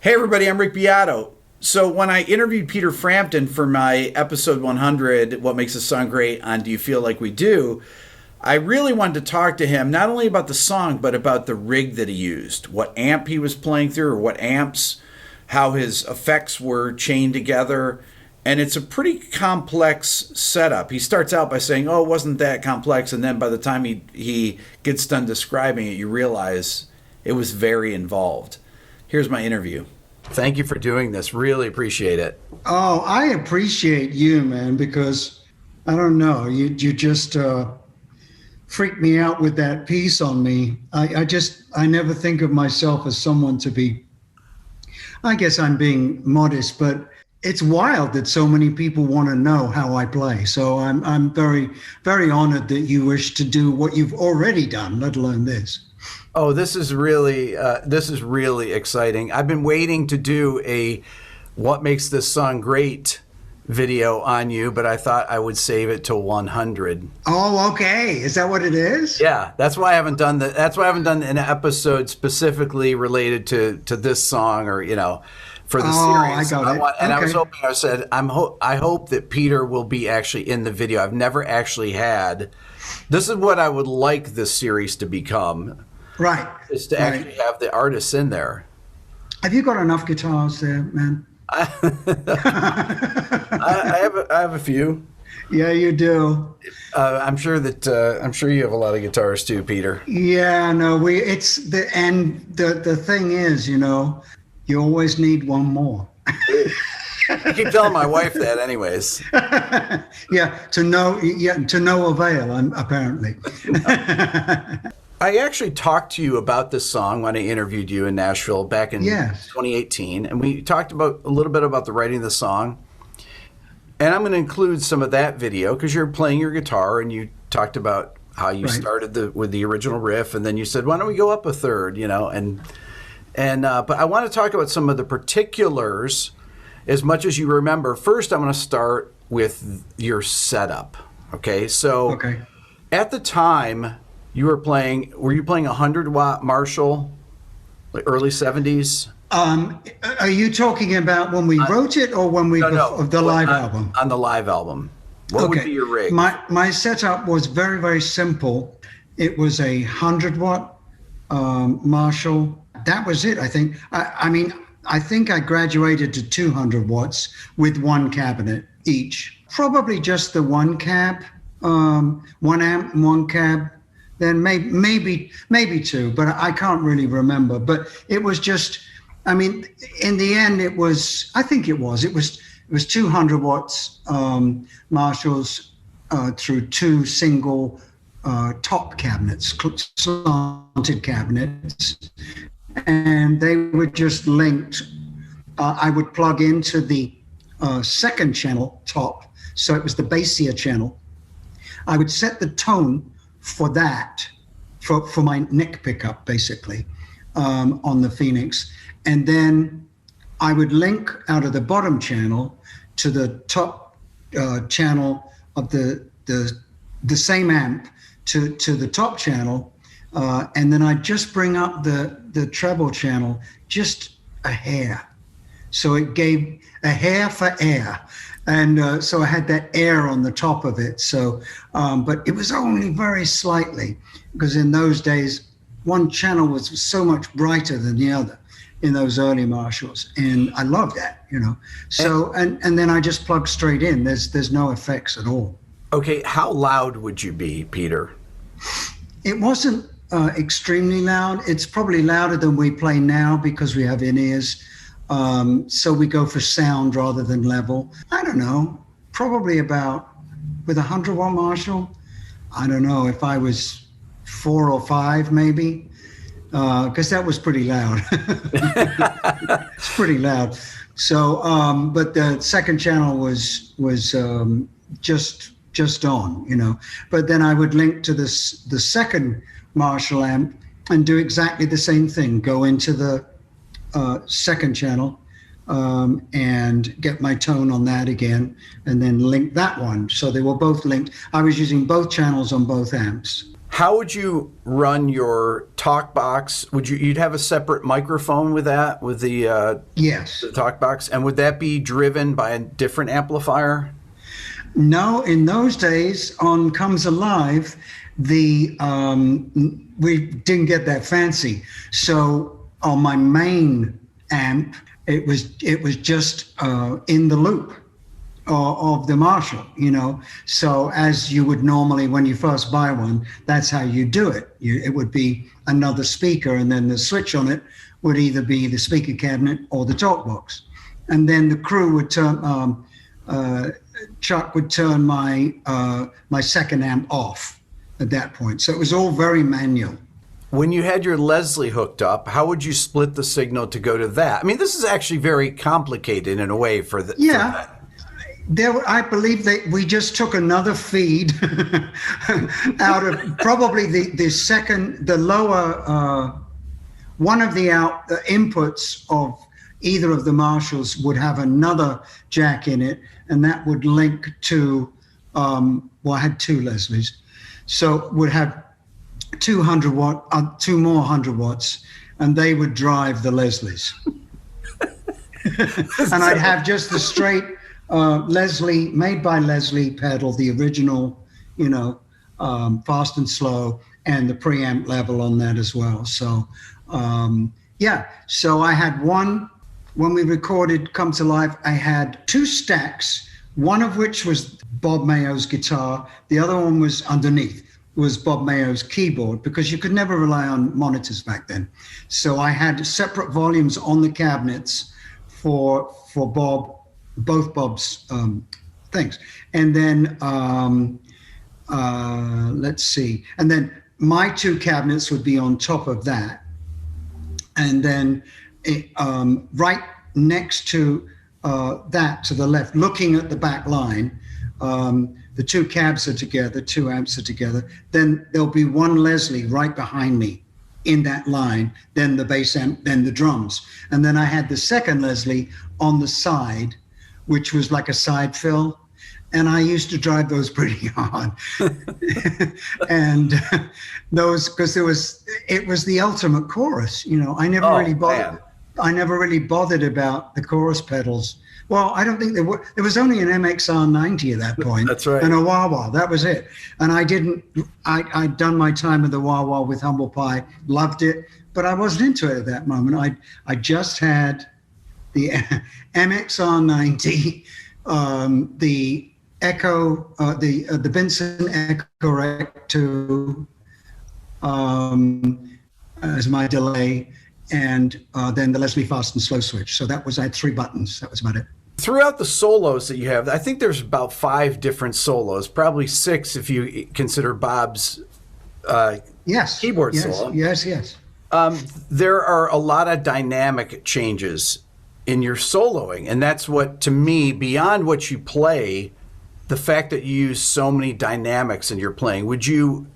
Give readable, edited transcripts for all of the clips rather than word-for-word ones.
Hey everybody, I'm Rick Beato. So when I interviewed Peter Frampton for my episode 100, What Makes a Song Great on Do You Feel Like We Do, I really wanted to talk to him not only about the song, but about the rig that he used, what amp he was playing through or what amps, how his effects were chained together. And it's a pretty complex setup. He starts out by saying, oh, it wasn't that complex. And then by the time he gets done describing it, you realize it was very involved. Here's my interview. Thank you for doing this. Really appreciate it. Oh, I appreciate you, man, because I don't know, you just freaked me out with that piece on me. I never think of myself as someone to be, I guess I'm being modest, but it's wild that so many people want to know how I play. So I'm very, very honored that you wish to do what you've already done, let alone this. Oh, this is really exciting. I've been waiting to do a What Makes This Song Great video on you, but I thought I would save it till 100. Oh, okay. Is that what it is? Yeah, that's why I haven't done an episode specifically related to this song or, for the series. I got it. And okay. I hope that Peter will be actually in the video. I've never actually had. This is what I would like this series to become. Right. Is to actually have the artists in there. Have you got enough guitars there, man? I have a few. Yeah, you do. I'm sure you have a lot of guitars too, Peter. Yeah, no, the thing is, you always need one more. I keep telling my wife that anyways. Yeah, to no avail, apparently. I actually talked to you about this song when I interviewed you in Nashville back in 2018, and we talked a little bit about the writing of the song. And I'm going to include some of that video because you're playing your guitar, and you talked about how you started with the original riff, and then you said, "Why don't we go up a third?" But I want to talk about some of the particulars as much as you remember. First, I'm going to start with your setup. Okay, so at the time. Were you playing a 100-watt Marshall, like early 70s? Are you talking about when we wrote it or when the live album? On the live album. What would be your rig? My setup was very, very simple. It was a 100-watt Marshall. That was it, I think. I think I graduated to 200 watts with one cabinet each. Probably just the one cab, one amp, one cab. Then maybe two, but I can't really remember. But it was just, in the end, it was 200 watts Marshalls through two single top cabinets, slanted cabinets, and they were just linked. I would plug into the second channel top, so it was the bassier channel. I would set the tone for that, for my neck pickup, basically, on the Phoenix. And then I would link out of the bottom channel to the top channel of the same amp to the top channel. And then I'd just bring up the treble channel just a hair. So it gave a hair for air. And so I had that air on the top of it. So, but it was only very slightly, because in those days, one channel was so much brighter than the other in those early Marshalls. And I love that, So, and then I just plug straight in. There's no effects at all. Okay. How loud would you be, Peter? It wasn't extremely loud. It's probably louder than we play now because we have in-ears. So we go for sound rather than level. I don't know, probably about, with a 100-watt Marshall, I don't know if I was 4 or 5 maybe, because that was pretty loud. It's pretty loud. So, but the second channel was just on, But then I would link to the second Marshall amp and do exactly the same thing, go into the second channel and get my tone on that again, and then link that one. So they were both linked. I was using both channels on both amps. How would you run your Talkbox? You'd have a separate microphone with that, with the yes, the Talkbox, and would that be driven by a different amplifier? No, in those days on Comes Alive, we didn't get that fancy. So on my main amp, it was just in the loop of the Marshall, So as you would normally when you first buy one, that's how you do it. It would be another speaker, and then the switch on it would either be the speaker cabinet or the Talkbox, and then the crew would turn. Chuck would turn my my second amp off at that point. So it was all very manual. When you had your Leslie hooked up, how would you split the signal to go to that? I mean, this is actually very complicated in a way for the. Yeah. I believe that we just took another feed out of probably the lower, one of the inputs of either of the Marshalls would have another jack in it, and that would link to, I had two Leslies, so would have 200 watt, two more 100 watts, and they would drive the Leslies. And I'd have just the straight Leslie, made by Leslie pedal, the original, fast and slow, and the preamp level on that as well. So, so I had one. When we recorded Come to Life, I had two stacks, one of which was Bob Mayo's guitar. The other one was underneath, was Bob Mayo's keyboard, because you could never rely on monitors back then. So I had separate volumes on the cabinets for Bob, both Bob's things. And then, let's see. And then my two cabinets would be on top of that. And then right next to that, to the left, looking at the back line, the two cabs are together, two amps are together. Then there'll be one Leslie right behind me in that line, then the bass amp, then the drums. And then I had the second Leslie on the side, which was like a side fill. And I used to drive those pretty hard. And those, because it was the ultimate chorus. I never really bothered. Man. I never really bothered about the chorus pedals. Well, I don't think there was only an MXR 90 at that point. That's right. And a wah-wah, that was it. And I'd done my time with the wah-wah with Humble Pie, loved it, but I wasn't into it at that moment. I just had the MXR 90, the Echo, the Benson Echo Rec 2 as my delay, and then the Leslie fast and slow switch. So I had 3 buttons. That was about it. Throughout the solos that you have, I think there's about 5 different solos, probably 6 if you consider Bob's keyboard solo. Yes. There are a lot of dynamic changes in your soloing, and that's what, to me, beyond what you play, the fact that you use so many dynamics in your playing. Would you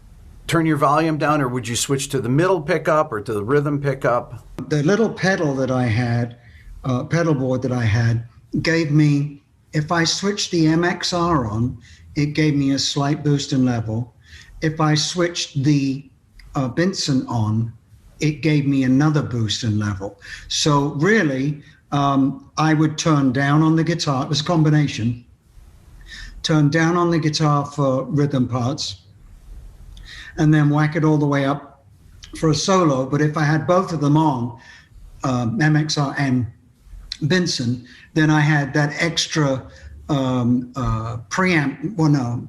turn your volume down, or would you switch to the middle pickup or to the rhythm pickup? The little pedal that I had, pedal board that I had, gave me, if I switched the MXR on, it gave me a slight boost in level. If I switched the Benson on, it gave me another boost in level. So really, I would turn down on the guitar. It was a combination. Turn down on the guitar for rhythm parts, and then whack it all the way up for a solo. But if I had both of them on, MXR and Benson, then I had that extra preamp,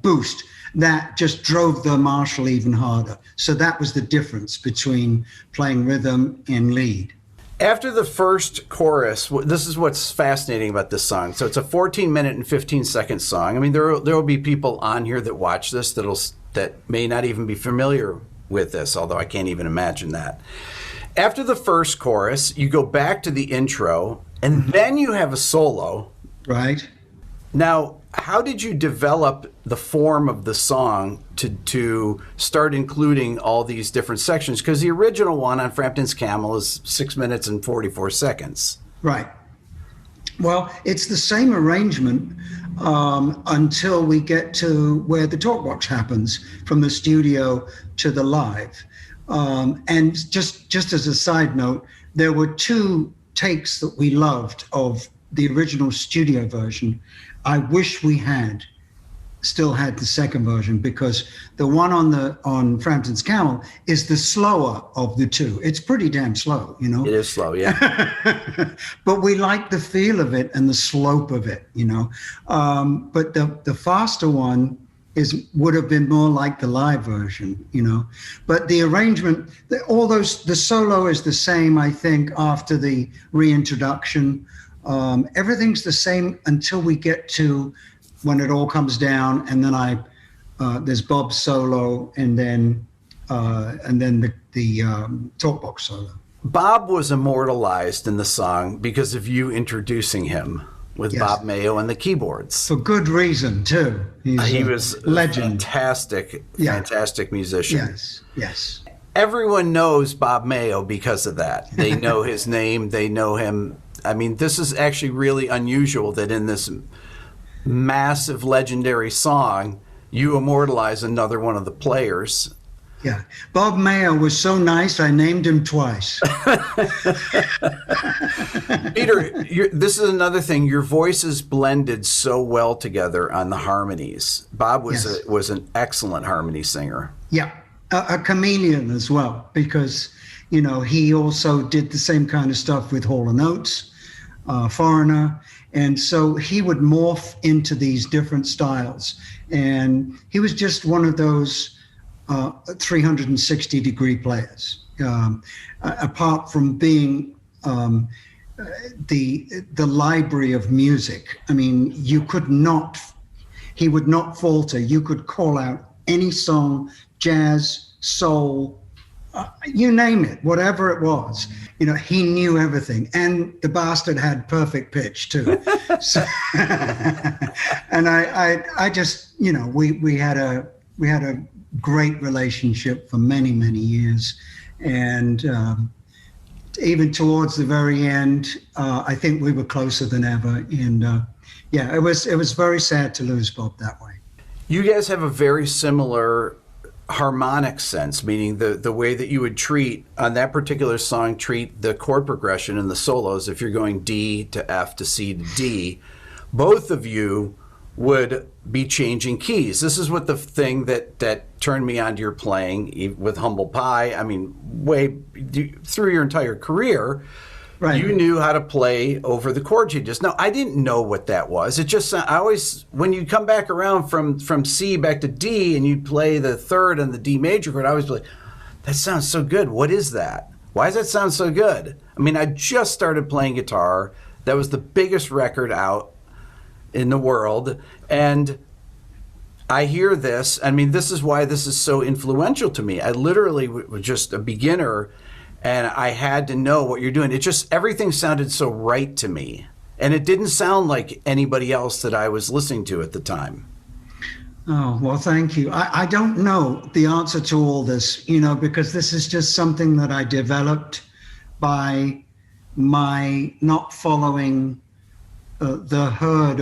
boost that just drove the Marshall even harder. So that was the difference between playing rhythm and lead. After the first chorus, this is what's fascinating about this song. So it's a 14-minute and 15-second song. I mean, there will be people on here that watch this that may not even be familiar with this, although I can't even imagine that. After the first chorus, you go back to the intro, and then you have a solo. Right. Now, how did you develop the form of the song to start including all these different sections? Because the original one on Frampton's Camel is 6 minutes and 44 seconds. Right. Well, it's the same arrangement until we get to where the Talkbox happens, from the studio to the live. And just as a side note, there were 2 takes that we loved of the original studio version. I wish we still had the second version, because the one on Frampton's Camel is the slower of the 2. It's pretty damn slow, you know. It is slow, yeah. But we like the feel of it and the slope of it, you know. But the faster one would have been more like the live version, you know. But the arrangement, the solo is the same, I think, after the reintroduction. Everything's the same until we get to when it all comes down, and then there's Bob's solo, and then the Talkbox solo. Bob was immortalized in the song because of you introducing him with Bob Mayo and the keyboards. For good reason, too. He was a legend. Fantastic musician. Yes. Everyone knows Bob Mayo because of that. They know his name. They know him. I mean, this is actually really unusual that in this massive legendary song, you immortalize another one of the players. Yeah. Bob Mayo was so nice, I named him twice. Peter, this is another thing. Your voices blended so well together on the harmonies. Bob was an excellent harmony singer. Yeah. A chameleon as well, because, you know, he also did the same kind of stuff with Hall & Oates, Foreigner. And so he would morph into these different styles. And he was just one of those 360-degree players. Apart from being the library of music, I mean, he would not falter. You could call out any song, jazz, soul, you name it, whatever it was. You know, he knew everything, and the bastard had perfect pitch too. So, and I just, you know, we had a great relationship for many years, and even towards the very end, I think we were closer than ever. And yeah, it was very sad to lose Bob that way. You guys have a very similar harmonic sense, meaning the way that you would treat on that particular song, treat the chord progression and the solos. If you're going D to F to C to D, both of you would be changing keys. This is what the thing that turned me onto your playing with Humble Pie. I mean, through your entire career, right, you knew how to play over the chord changes. Now, I didn't know what that was. It just, I always, when you come back around from C back to D and you play the third and the D major chord, I always be like, that sounds so good. What is that? Why does that sound so good? I mean, I just started playing guitar. That was the biggest record out in the world. And I hear this. I mean, this is why this is so influential to me. I literally was just a beginner, and I had to know what you're doing. It just, everything sounded so right to me. And it didn't sound like anybody else that I was listening to at the time. Oh, well, thank you. I don't know the answer to all this, you know, because this is just something that I developed by my not following the herd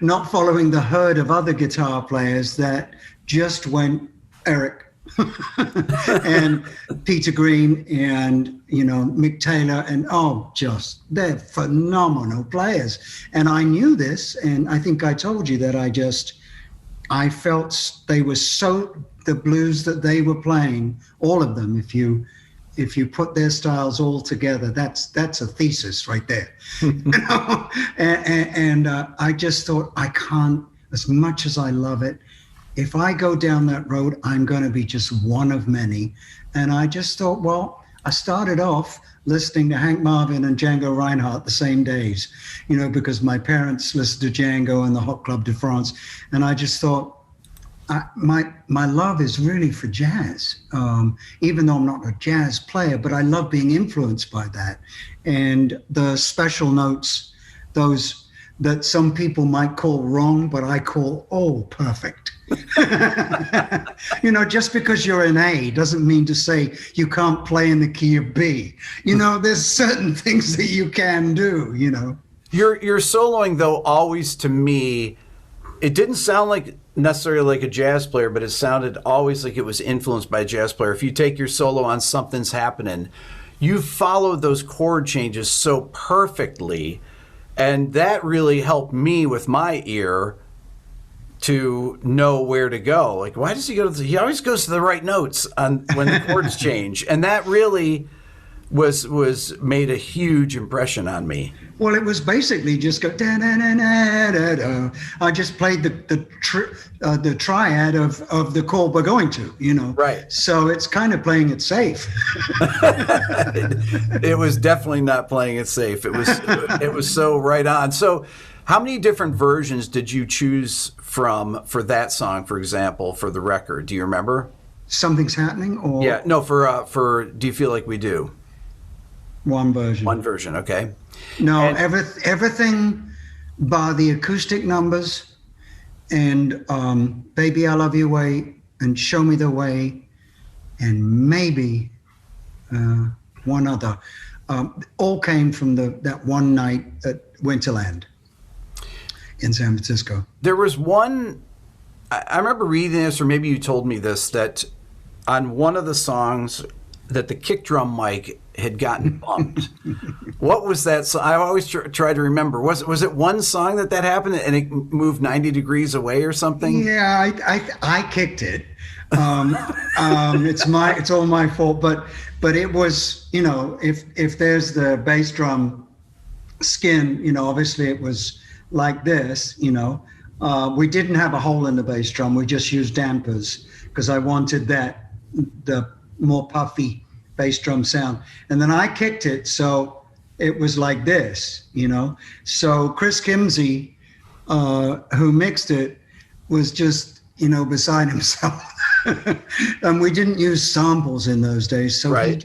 not following the herd of other guitar players that just went Eric and Peter Green and, you know, Mick Taylor, and they're phenomenal players. And I knew this, and I think I told you that I felt they were the blues that they were playing, all of them, if you put their styles all together, that's a thesis right there. You know? And I just thought, I can't, as much as I love it, if I go down that road, I'm going to be just one of many. And I just thought, well, I started off listening to Hank Marvin and Django Reinhardt the same days, you know, because my parents listened to Django and the Hot Club de France. And I just thought, my love is really for jazz, even though I'm not a jazz player, but I love being influenced by that. And the special notes, those that some people might call wrong, but I call perfect. You know, just because you're an A doesn't mean to say you can't play in the key of B. You know, there's certain things that you can do, you know. Your soloing, though, always to me, it didn't sound like necessarily like a jazz player, but it sounded always like it was influenced by a jazz player. If you take your solo on Something's Happening, you followed those chord changes so perfectly, and that really helped me with my ear to know where to go. Like, why does he go to he always goes to the right notes on when the chords change, and that really was made a huge impression on me. Well, it was basically just go da da da da da da. I just played the triad of the chord we're going to, you know. Right. So it's kind of playing it safe. It was definitely not playing it safe. It was so right on. So, how many different versions did you choose from for that song, for example, for the record? Do you remember? Something's Happening, or yeah, no, for Do You Feel Like We Do? One version. One version, okay. No, everything bar the acoustic numbers and Baby I Love You Way and Show Me the Way and maybe one other. All came from that one night at Winterland in San Francisco. There was one, I remember reading this, or maybe you told me this, that on one of the songs that the kick drum mic had gotten bumped. What was that? So I always try to remember. Was it one song that happened and it moved 90 degrees away or something? Yeah, I kicked it. It's all my fault. But it was, you know, if there's the bass drum skin, you know, obviously it was like this, you know. We didn't have a hole in the bass drum. We just used dampers because I wanted the more puffy bass drum sound. And then I kicked it so it was like this, you know. So Chris Kimsey, who mixed it, was just, you know, beside himself. And we didn't use samples in those days, so right.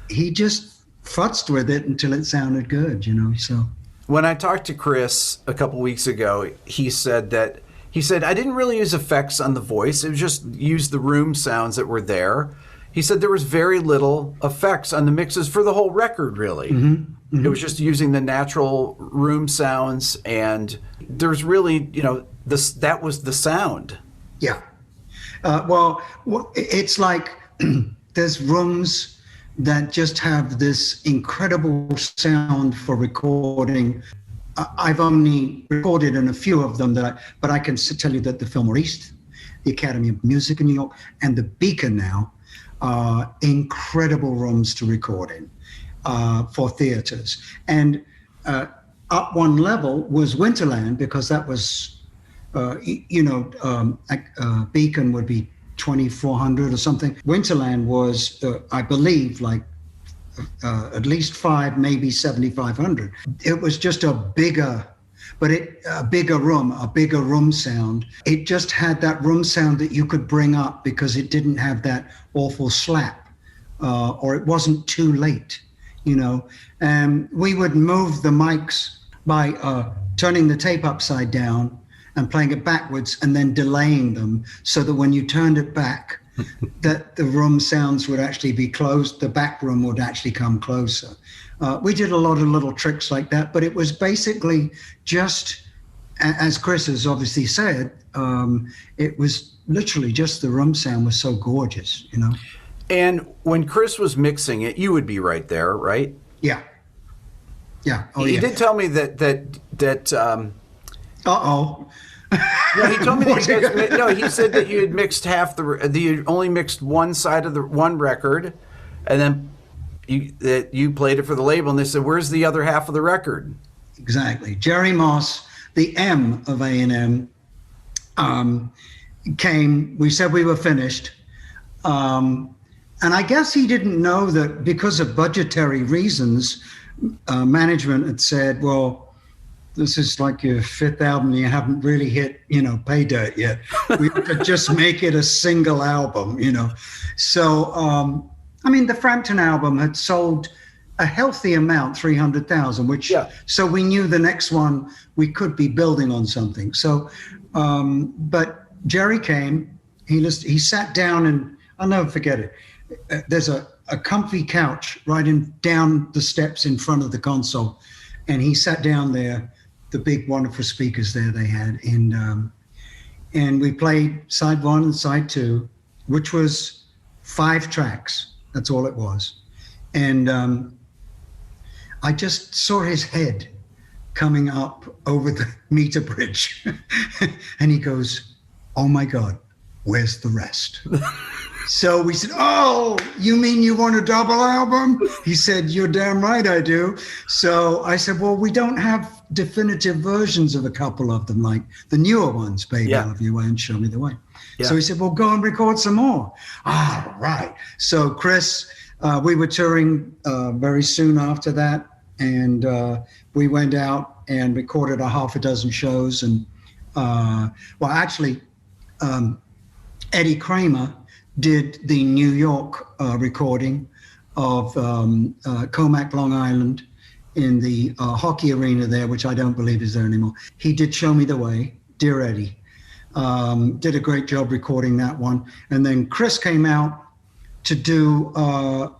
he just futzed with it until it sounded good, you know. So when I talked to Chris a couple weeks ago, he said I didn't really use effects on the voice. It was just use the room sounds that were there. He said there was very little effects on the mixes for the whole record, really. Mm-hmm. Mm-hmm. It was just using the natural room sounds, and there's really, you know, that was the sound. Yeah. Well, it's like there's rooms that just have this incredible sound for recording. I've only recorded in a few of them, but I can tell you that the Fillmore East, the Academy of Music in New York, and the Beacon now, incredible rooms to record in for theaters. And up one level was Winterland, because that was, Beacon would be 2,400 or something. Winterland was, I believe, like at least 5, maybe 7,500. It was just a bigger room sound. It just had that room sound that you could bring up because it didn't have that awful slap, or it wasn't too late, you know. And we would move the mics by turning the tape upside down and playing it backwards and then delaying them so that when you turned it back, that the room sounds would actually be closed, the back room would actually come closer. We did a lot of little tricks like that, but it was basically just, as Chris has obviously said, it was literally just the room sound was so gorgeous, you know. And when Chris was mixing it, you would be right there, right? Yeah. Yeah. Oh, he did tell me that. Uh-oh. No, he told me that he said that you had mixed you only mixed one side of the one record, and then you played it for the label, and they said, "Where's the other half of the record?" Exactly. Jerry Moss, the M of A&M, came. We said we were finished, and I guess he didn't know that because of budgetary reasons, management had said, "Well, this is like your 5th album. You haven't really hit, you know, pay dirt yet. We could just make it a single album, you know." So, I mean, the Frampton album had sold a healthy amount, 300,000, which, yeah. So we knew the next one, we could be building on something. So, but Jerry came, he sat down, and I'll never forget it. There's a comfy couch right down the steps in front of the console. and he sat down there, the big wonderful speakers there they had, and we played side 1 and side 2, which was 5 tracks. That's all it was. And I just saw his head coming up over the meter bridge. And he goes, "Oh my God, where's the rest?" So we said, "Oh, you mean you want a double album?" He said, "You're damn right I do." So I said, "Well, we don't have definitive versions of a couple of them, like the newer ones, Baby, I Love Your Way and Show Me the Way." Yeah. So he said, "Well, go and record some more." All right. So Chris, we were touring very soon after that, and we went out and recorded a half a dozen shows. And Eddie Kramer did the New York recording of Comac, Long Island, in the hockey arena there, which I don't believe is there anymore. He did Show Me the Way, Dear Eddie. Did a great job recording that one. And then Chris came out to do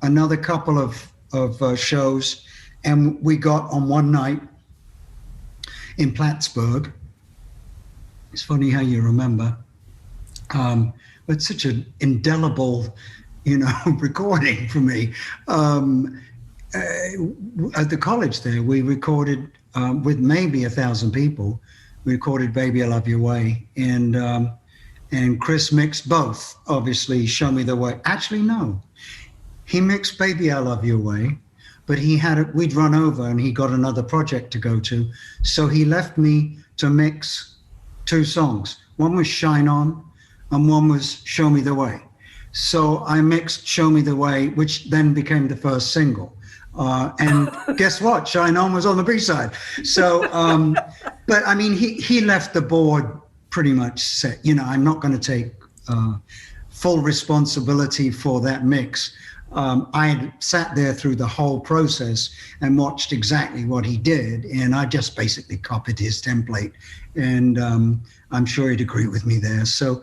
another couple of shows, and we got on one night in Plattsburgh. It's funny how you remember. It's such an indelible, recording for me. At the college there, we recorded with maybe 1,000 people. We recorded "Baby, I Love Your Way," and Chris mixed both. Obviously, "Show Me the Way." Actually, no, he mixed "Baby, I Love Your Way," but we'd run over, and he got another project to go to, so he left me to mix 2 songs. One was "Shine On," and one was "Show Me the Way." So I mixed "Show Me the Way," which then became the first single. And guess what? "Shine On" was on the B-side. So, but I mean, he left the board pretty much set. I'm not going to take full responsibility for that mix. I had sat there through the whole process and watched exactly what he did, and I just basically copied his template. And I'm sure he'd agree with me there. So,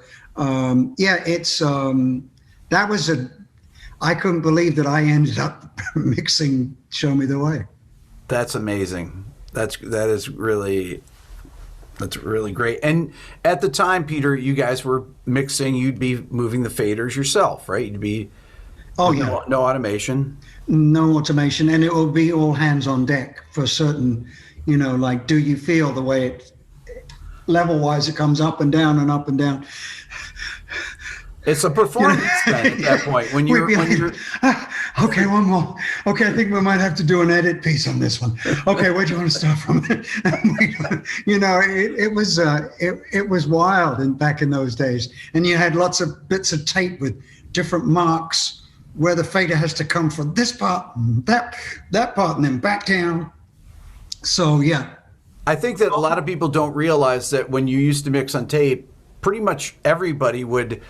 that was I couldn't believe that I ended up mixing "Show Me the Way." That's amazing. That's really great. And at the time, Peter, you guys were mixing. You'd be moving the faders yourself, right? You'd be no automation. No automation, and it will be all hands on deck for certain. Like, do you feel the way it level-wise it comes up and down and up and down? It's a performance then at that point. When you're okay, one more. Okay, I think we might have to do an edit piece on this one. Okay, where do you want to start from? It was wild back in those days. And you had lots of bits of tape with different marks where the fader has to come from this part, that part, and then back down. So, yeah. I think that a lot of people don't realize that when you used to mix on tape, pretty much everybody would...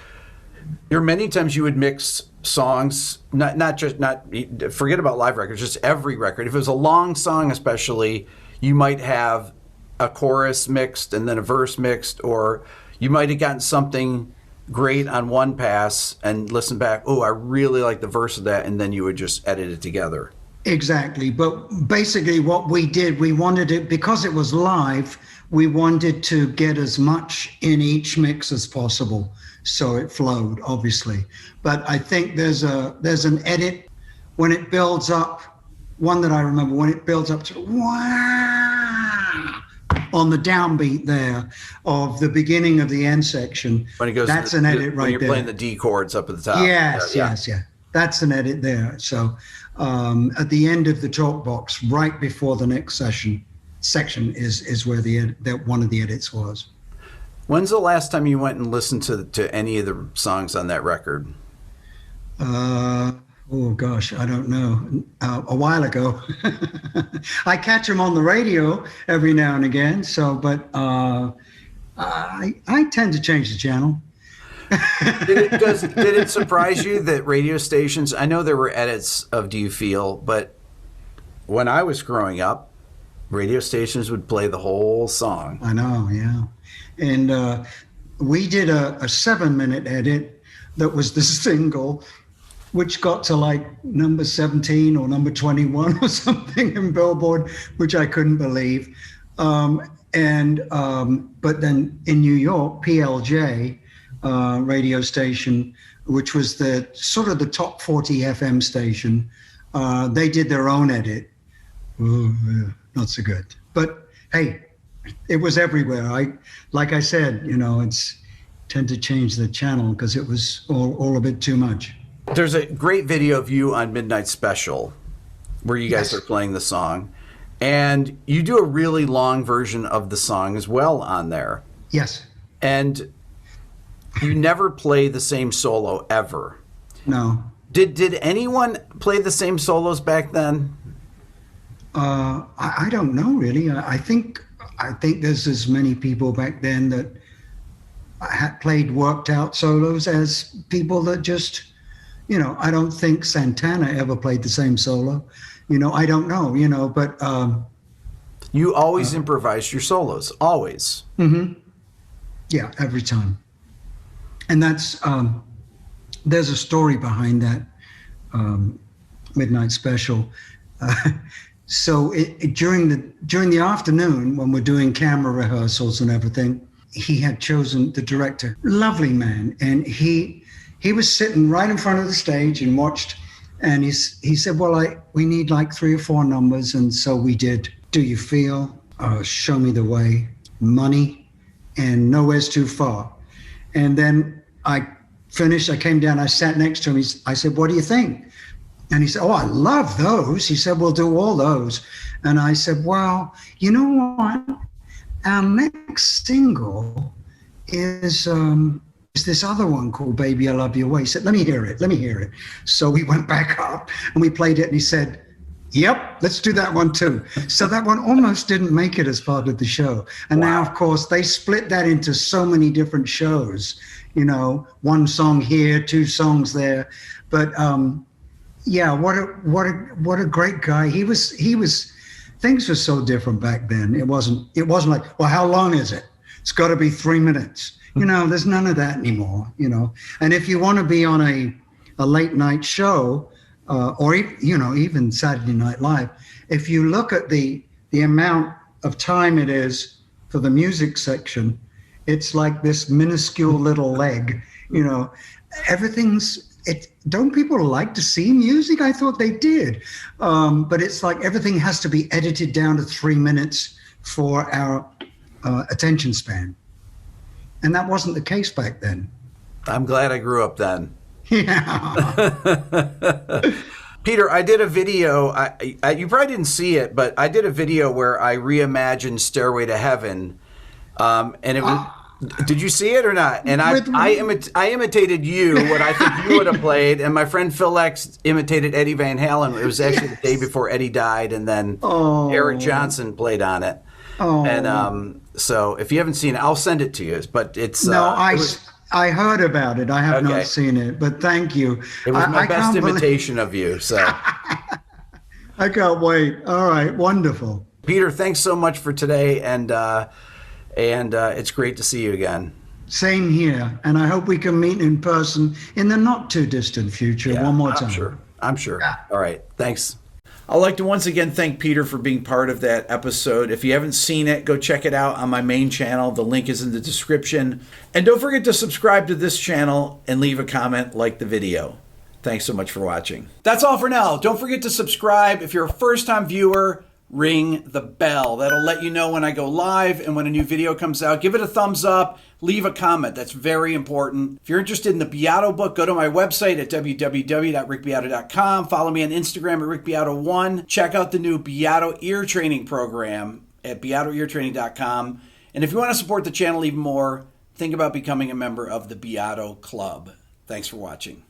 There are many times you would mix songs, forget about live records, just every record. If it was a long song especially, you might have a chorus mixed and then a verse mixed, or you might have gotten something great on one pass and listen back, oh, I really like the verse of that, and then you would just edit it together. Exactly. But basically what we did, we wanted it, because it was live, we wanted to get as much in each mix as possible. So it flowed, obviously. But I think there's an edit when it builds up, one that I remember, when it builds up to wow, on the downbeat there of the beginning of the end section. When it goes, that's an edit right there. When you're playing the D chords up at the top. Yes. That's an edit there. So at the end of the Talkbox, right before the next section is where one of the edits was. When's the last time you went and listened to any of the songs on that record? Oh gosh, I don't know. A while ago. I catch them on the radio every now and again. So, but I tend to change the channel. Did it surprise you that radio stations? I know there were edits of "Do You Feel," but when I was growing up, radio stations would play the whole song. I know, yeah. And we did a 7-minute edit that was the single, which got to like number 17 or number 21 or something in Billboard, which I couldn't believe. But then in New York, PLJ radio station, which was the sort of the top 40 FM station, they did their own edit. Ooh, not so good. But hey, it was everywhere. Like I said, it's tend to change the channel because it was all a bit too much. There's a great video of you on Midnight Special where you guys are playing the song, and you do a really long version of the song as well on there. Yes. And you never play the same solo ever. No. Did anyone play the same solos back then? I don't know really. I think there's as many people back then that had played worked out solos as people that just, I don't think Santana ever played the same solo. I don't know, but you always improvised your solos, always. Mm-hmm. Yeah, every time. And that's there's a story behind that Midnight Special. So during the afternoon when we're doing camera rehearsals and everything, he had chosen the director, lovely man, and he was sitting right in front of the stage and watched, and he said, well, we need like 3 or 4 numbers, and so we did Do You Feel, Show Me the Way, Money, and Nowhere's Too Far. And then I finished, I came down, I sat next to him, I said, what do you think? And he said, oh, I love those. He said, we'll do all those. And I said, well, you know what? Our next single is this other one called Baby, I Love Your Way. He said, let me hear it. So we went back up and we played it, and he said, yep, let's do that one too. So that one almost didn't make it as part of the show. And now, of course, they split that into so many different shows, 1 song here, 2 songs there. But yeah, what a great guy. He was things were so different back then. It wasn't like, well, how long is it? It's got to be 3 minutes. There's none of that anymore, And if you want to be on a late night show, or even Saturday Night Live, if you look at the amount of time it is for the music section, it's like this minuscule little leg, everything's. Don't people like to see music? I thought they did. But it's like everything has to be edited down to 3 minutes for our attention span. And that wasn't the case back then. I'm glad I grew up then. Yeah. Peter, I did a video. You probably didn't see it, but I did a video where I reimagined Stairway to Heaven. And it was... Did you see it or not? And I imitated you, what I think you would have played, and my friend Phil X imitated Eddie Van Halen. It was actually the day before Eddie died, and then Eric Johnson played on it. And so if you haven't seen it, I'll send it to you. But it's I heard about it. I have not seen it, but thank you. It was my best imitation of you. So I can't wait. All right, wonderful. Peter, thanks so much for today, and it's great to see you again. Same here, and I hope we can meet in person in the not too distant future one more time. I'm sure. Yeah. All right, thanks. I'd like to once again thank Peter for being part of that episode. If you haven't seen it, go check it out on my main channel. The link is in the description. And don't forget to subscribe to this channel and leave a comment, like the video. Thanks so much for watching. That's all for now. Don't forget to subscribe. If you're a first-time viewer, ring the bell. That'll let you know when I go live and when a new video comes out. Give it a thumbs up. Leave a comment. That's very important. If you're interested in the Beato book, go to my website at www.rickbeato.com. Follow me on Instagram at rickbeato1. Check out the new Beato ear training program at beatoeartraining.com. And if you want to support the channel even more, think about becoming a member of the Beato Club. Thanks for watching.